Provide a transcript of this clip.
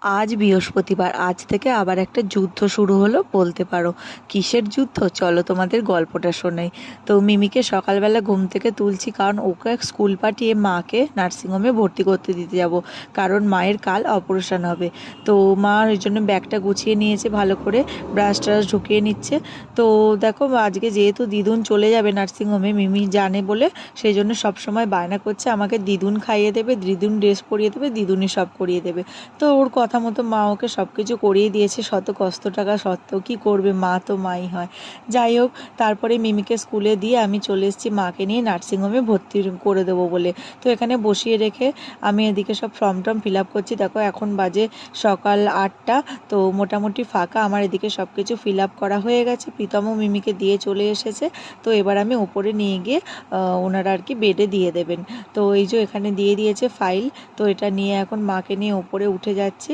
আজ বৃহস্পতিবার, আজ থেকে আবার একটা যুদ্ধ শুরু হলো বলতে পারো। কিসের যুদ্ধ, চলো তোমাদের গল্পটা শোনাই। তো মিমিকে সকালবেলা ঘুম থেকে তুলছি, কারণ ওকে স্কুল পাঠিয়ে মাকে নার্সিংহোমে ভর্তি করতে দিতে যাব, কারণ মায়ের কাল অপারেশন হবে। তো মা ওই জন্য ব্যাগটা গুছিয়ে নিয়েছে, ভালো করে ব্রাশ ট্রাশ ঢুকিয়ে নিচ্ছে। তো দেখো, আজকে যেহেতু দিদুন চলে যাবে নার্সিংহোমে, মিমি জানে বলে সেই জন্য সবসময় বায়না করছে আমাকে দিদুন খাইয়ে দেবে, দিদুন ড্রেস পরিয়ে দেবে, দিদুনই সব করিয়ে দেবে। তো ওর কথা মতো মা ওকে সব কিছু করিয়ে দিয়েছে, শত কষ্ট টাকা সত্ত্বেও কী করবে, মা তো মাই হয়। যাই হোক, তারপরে মিমিকে স্কুলে দিয়ে আমি চলে এসেছি মাকে নিয়ে নার্সিংহোমে ভর্তি করে দেবো বলে। তো এখানে বসিয়ে রেখে আমি এদিকে সব ফর্ম টর্ম ফিল আপ করছি। দেখো এখন বাজে সকাল 8টা, তো মোটামুটি ফাঁকা। আমার এদিকে সব কিছু ফিল আপ করা হয়ে গেছে, প্রীতমও মিমিকে দিয়ে চলে এসেছে। তো এবার আমি উপরে নিয়ে গিয়ে ওনারা আর কি বেডে দিয়ে দেবেন। তো এই যে এখানে দিয়ে দিয়েছে ফাইল, তো এটা নিয়ে এখন মাকে নিয়ে ওপরে উঠে যাচ্ছি।